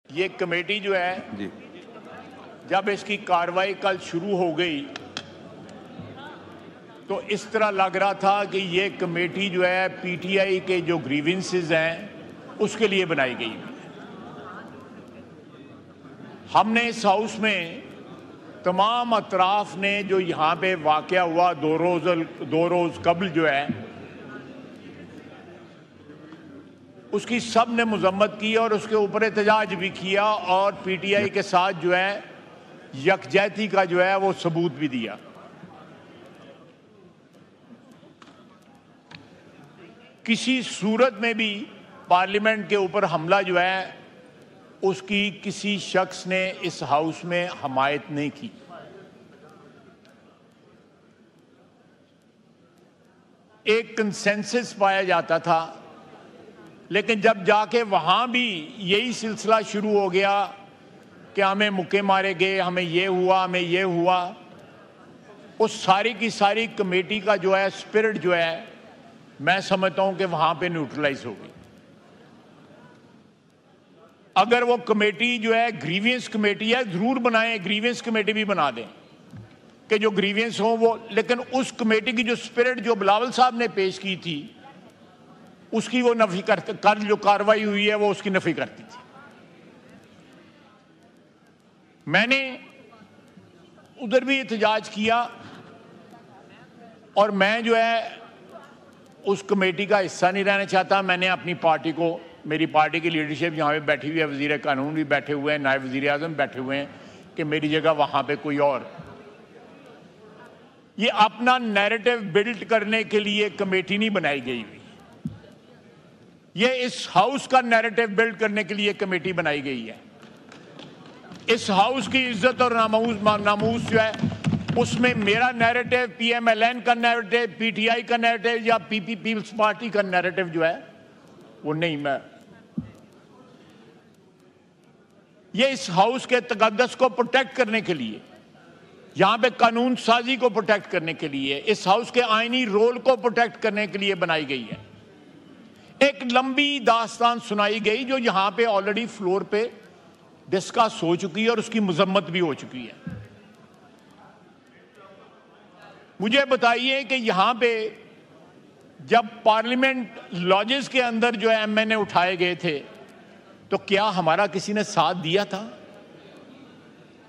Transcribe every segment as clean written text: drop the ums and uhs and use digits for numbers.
ये कमेटी जो है जी जब इसकी कार्रवाई कल शुरू हो गई तो इस तरह लग रहा था कि ये कमेटी जो है पीटीआई के जो ग्रीवेंसेस हैं उसके लिए बनाई गई। हमने इस हाउस में तमाम अतराफ ने जो यहाँ पे वाक़या हुआ दो रोज़ कबल जो है उसकी सब ने मजम्मत की और उसके ऊपर एहतजाज भी किया और पीटीआई के साथ जो है यकजहती का जो है वो सबूत भी दिया। किसी सूरत में भी पार्लियामेंट के ऊपर हमला जो है उसकी किसी शख्स ने इस हाउस में हमायत नहीं की। एक कंसेंसस पाया जाता था, लेकिन जब जाके वहां भी यही सिलसिला शुरू हो गया कि हमें मुक्के मारे गए, हमें ये हुआ, हमें ये हुआ, उस सारी की सारी कमेटी का जो है स्पिरिट जो है मैं समझता हूं कि वहां पे न्यूट्रलाइज हो गई। अगर वो कमेटी जो है ग्रीवियंस कमेटी है, जरूर बनाएं, ग्रीवियंस कमेटी भी बना दें कि जो ग्रीवियंस हो वो, लेकिन उस कमेटी की जो स्पिरिट जो बिलावल साहब ने पेश की थी उसकी वो नफी करते, कल जो कार्रवाई हुई है वो उसकी नफी करती थी। मैंने उधर भी एहतजाज किया और मैं जो है उस कमेटी का हिस्सा नहीं रहना चाहता। मैंने अपनी पार्टी को, मेरी पार्टी की लीडरशिप यहाँ पे बैठी हुई है, वजीर कानून भी बैठे हुए हैं, नायब वजीर आजम बैठे हुए हैं कि मेरी जगह वहाँ पे कोई और। ये अपना नैरेटिव बिल्ड करने के लिए कमेटी नहीं बनाई गई हुई, ये इस हाउस का नैरेटिव बिल्ड करने के लिए कमेटी बनाई गई है। इस हाउस की इज्जत और नामूस जो है उसमें मेरा नैरेटिव, पीएमएलएन का नैरेटिव, पीटीआई का नैरेटिव या पीपल्स पार्टी का नैरेटिव जो है वो नहीं। मैं ये इस हाउस के तकद्दस को प्रोटेक्ट करने के लिए, यहां पे कानून साजी को प्रोटेक्ट करने के लिए, इस हाउस के आईनी रोल को प्रोटेक्ट करने के लिए बनाई गई है। एक लंबी दास्तान सुनाई गई जो यहां पे ऑलरेडी फ्लोर पे डिस्कस हो चुकी है और उसकी मजम्मत भी हो चुकी है। मुझे बताइए कि यहां पे जब पार्लियामेंट लॉजेस के अंदर जो है एमएनए उठाए गए थे तो क्या हमारा किसी ने साथ दिया था?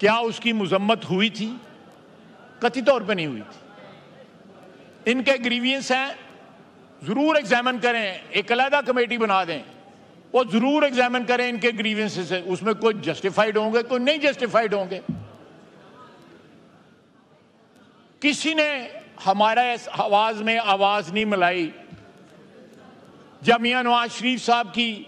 क्या उसकी मजम्मत हुई थी? कथित तौर पे नहीं हुई थी। इनके ग्रीवियंस हैं, जरूर एग्जामिन करें, एक अलग कमेटी बना दें, वो जरूर एग्जामिन करें इनके ग्रीवियंसेस है, उसमें कोई जस्टिफाइड होंगे, कोई नहीं जस्टिफाइड होंगे। किसी ने हमारा इस आवाज में आवाज नहीं मिलाई। जब मियां नवाज शरीफ साहब की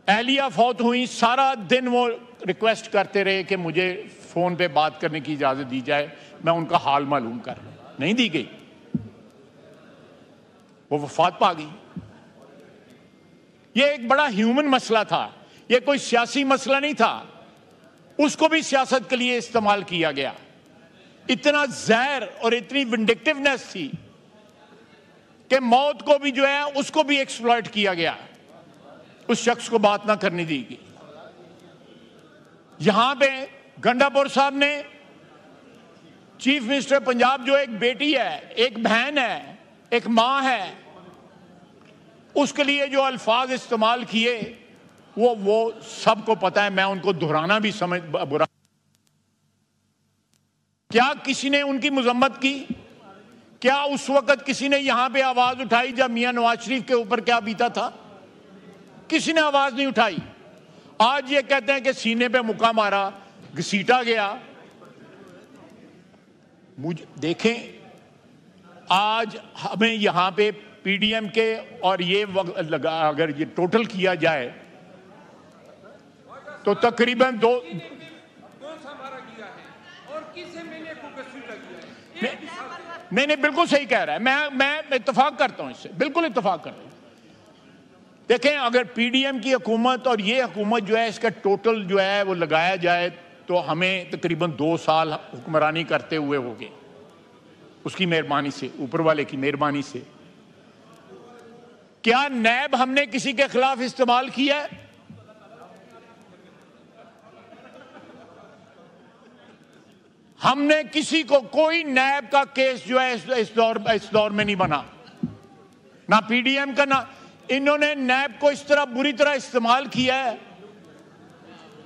अहलिया फौत हुई, सारा दिन वो रिक्वेस्ट करते रहे कि मुझे फोन पे बात करने की इजाजत दी जाए, मैं उनका हाल मालूम कर, नहीं दी गई, वो वफात पा गई। ये एक बड़ा ह्यूमन मसला था, ये कोई सियासी मसला नहीं था, उसको भी सियासत के लिए इस्तेमाल किया गया। इतना जहर और इतनी विंडिक्टिवनेस थी कि मौत को भी जो है उसको भी एक्सप्लॉइट किया गया, उस शख्स को बात ना करने दी गई। यहां पे गंडापुर साहब ने, चीफ मिनिस्टर पंजाब जो एक बेटी है, एक बहन है, एक मां है, उसके लिए जो अल्फाज इस्तेमाल किए वो सबको पता है, मैं उनको दोहराना भी समझ बुरा। क्या किसी ने उनकी मजम्मत की? क्या उस वक्त किसी ने यहां पे आवाज उठाई जब मियां नवाज शरीफ के ऊपर क्या बीता था? किसी ने आवाज नहीं उठाई। आज ये कहते हैं कि सीने पे मुक्का मारा, घसीटा गया। मुझे देखें, आज हमें यहां पे पीडीएम के और ये अगर ये टोटल किया जाए तो तकरीबन दो नहीं, बिल्कुल सही कह रहा है। मैं इत्तेफाक करता हूं इससे, बिल्कुल इत्तेफाक करता हूं। देखें, अगर पीडीएम की हुकूमत और ये हुकूमत जो है इसका टोटल जो है वो लगाया जाए तो हमें तकरीबन 2 साल हुक्मरानी करते हुए हो गए, उसकी मेहरबानी से, ऊपर वाले की मेहरबानी से। क्या नैब हमने किसी के खिलाफ इस्तेमाल किया है? हमने किसी को, कोई नैब का केस जो है इस दौर में नहीं बना, ना पीडीएम का, ना इन्होंने नैब को इस तरह बुरी तरह इस्तेमाल किया है।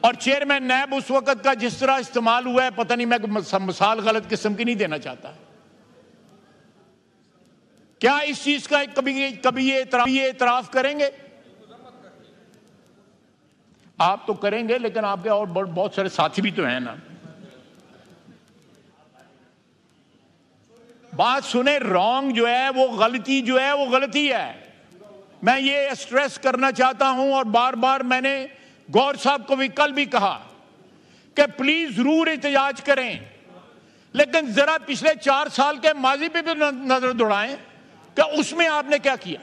और चेयरमैन नैब उस वक्त का जिस तरह इस्तेमाल हुआ है, पता नहीं, मैं मिसाल गलत किस्म की नहीं देना चाहता। क्या इस चीज का कभी ये इतराफ करेंगे? आप तो करेंगे, लेकिन आपके और बहुत सारे साथी भी तो हैं ना। बात सुने, रॉन्ग जो है वो गलती जो है वो गलती है। मैं ये स्ट्रेस करना चाहता हूं, और बार बार मैंने गौर साहब को भी कल भी कहा कि प्लीज जरूर एहतजाज करें, लेकिन जरा पिछले 4 साल के माजी पे भी नजर दौड़ाएं कि उसमें आपने क्या किया।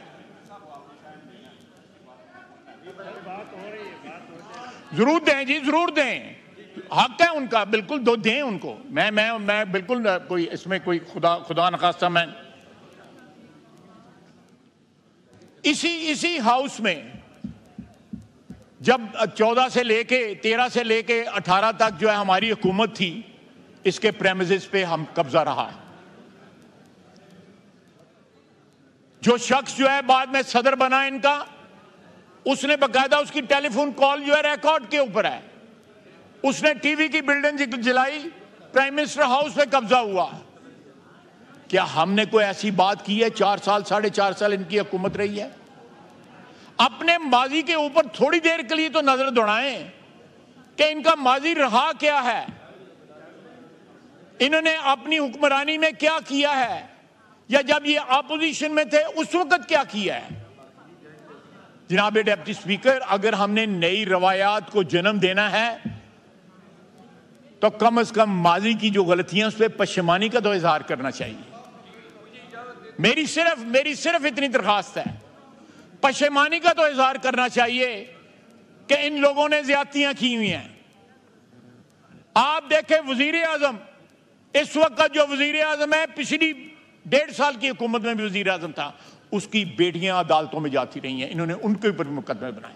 जरूर दें जी, जरूर दें, हक है उनका, बिल्कुल दो दें उनको। मैं बिल्कुल कोई इसमें कोई खुदा न खास्ता, मैं इसी हाउस में जब 14 से लेके 13 से लेके 18 तक जो है हमारी हुकूमत थी, इसके प्रेमिसेस पे हम कब्जा रहा है। जो शख्स जो है बाद में सदर बना इनका, उसने बकायदा उसकी टेलीफोन कॉल जो है रिकॉर्ड के ऊपर है। उसने टीवी की बिल्डिंग जलाई, प्राइम मिनिस्टर हाउस में कब्जा हुआ। क्या हमने कोई ऐसी बात की है? 4 साल 4.5 साल इनकी हुकूमत रही है। अपने माजी के ऊपर थोड़ी देर के लिए तो नजर दौड़ाएं कि इनका माजी रहा क्या है, इन्होंने अपनी हुक्मरानी में क्या किया है, या जब ये अपोजिशन में थे उस वक्त क्या किया है। जनाब डिप्टी स्पीकर, अगर हमने नई रवायात को जन्म देना है तो कम से कम माजी की जो गलतियां, उस पर पशेमानी का तो इजहार करना चाहिए। मेरी सिर्फ इतनी दरखास्त है, पशेमानी का तो इजहार करना चाहिए कि इन लोगों ने ज्यादतियां की हुई हैं। आप देखें, वजीर आजम, इस वक्त जो वजीर आजम है, पिछली 1.5 साल की हुकूमत में भी वजीर आजम था, उसकी बेटियां अदालतों में जाती रही हैं, इन्होंने उनके ऊपर मुकदमे बनाए।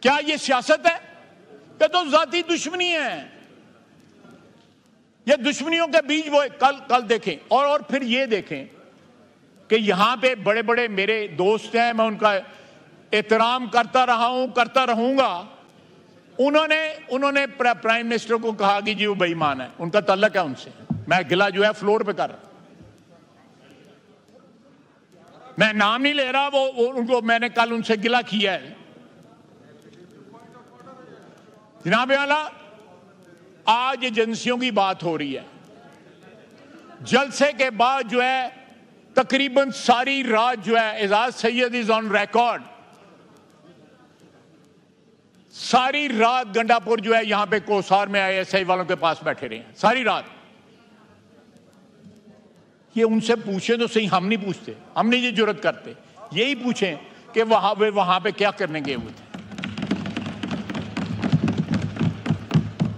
क्या ये सियासत है? ये तो जाती दुश्मनी है। ये दुश्मनियों के बीच वो कल देखें, और फिर ये देखें कि यहां पे बड़े बड़े मेरे दोस्त हैं, मैं उनका एहतराम करता रहा हूं, करता रहूंगा। उन्होंने प्राइम मिनिस्टर को कहा कि जी वो बेईमान है, उनका तल्लक है उनसे। मैं गिला जो है फ्लोर पे कर रहा, मैं नाम नहीं ले रहा, वो उनको मैंने कल उनसे गिला किया है। जनाब आला, आज एजेंसियों की बात हो रही है। जलसे के बाद जो है तकरीबन सारी रात जो है, Ejaz Syed is on record, सारी रात गंडापुर जो है यहां पे कोसार में ISI वालों के पास बैठे रहे हैं सारी रात। ये उनसे पूछे तो सही, हम नहीं पूछते, हम नहीं ये जुर्रत करते। यही पूछें कि वहां पे क्या करने गए हुए थे।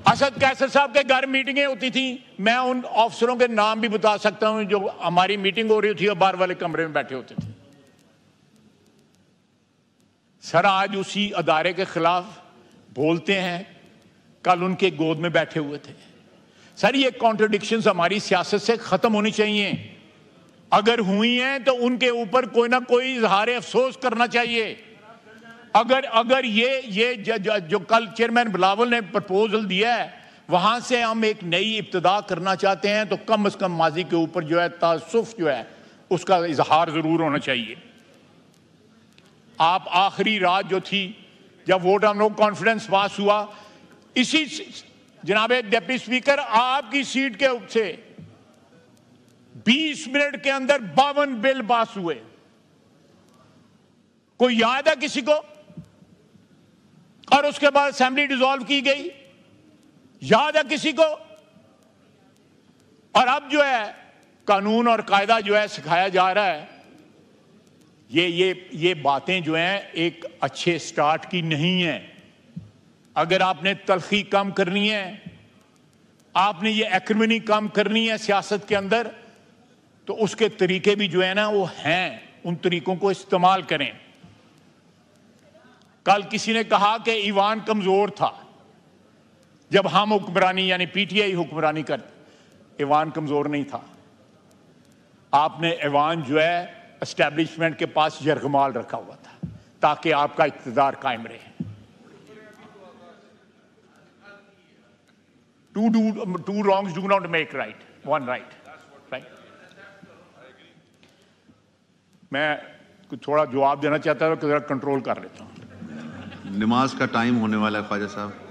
असद कैसर साहब के घर मीटिंगें होती थी, मैं उन अफसरों के नाम भी बता सकता हूं जो हमारी मीटिंग हो रही थी और बाहर वाले कमरे में बैठे होते थे। सर, आज उसी अदारे के खिलाफ बोलते हैं, कल उनके गोद में बैठे हुए थे। सर, ये कॉन्ट्रडिक्शंस हमारी सियासत से खत्म होनी चाहिए। अगर हुई हैं तो उनके ऊपर कोई ना कोई इजहार अफसोस करना चाहिए। अगर ये जो कल चेयरमैन बिलावल ने प्रपोजल दिया है, वहां से हम एक नई इब्तिदा करना चाहते हैं, तो कम से कम माजी के ऊपर जो है तासुफ जो है उसका इजहार जरूर होना चाहिए। आप आखिरी रात जो थी, जब वोट ऑफ नो कॉन्फिडेंस पास हुआ, इसी जनाब डिप्टी स्पीकर, आपकी सीट के से 20 मिनट के अंदर 52 बिल पास हुए। कोई याद है किसी को? और उसके बाद असेंबली डिसॉल्व की गई, याद है किसी को? और अब जो है कानून और कायदा जो है सिखाया जा रहा है। ये बातें जो हैं एक अच्छे स्टार्ट की नहीं है। अगर आपने तलखी कम करनी है, आपने ये एक्रिमनी कम करनी है सियासत के अंदर, तो उसके तरीके भी जो है ना वो हैं, उन तरीकों को इस्तेमाल करें। कल किसी ने कहा कि ईवान कमजोर था जब हम हुक्मरानी यानी पीटीआई हुक्मरानी करते। ईवान कमजोर नहीं था। आपने ईवान जो है एस्टेब्लिशमेंट के पास यरगमाल रखा हुआ था ताकि आपका इक़्तिदार कायम रहे। Two wrongs do not make right, one right. मैं कुछ थोड़ा जवाब देना चाहता हूं, जरा कंट्रोल कर लेता हूं। नमाज का टाइम होने वाला है ख्वाजा साहब।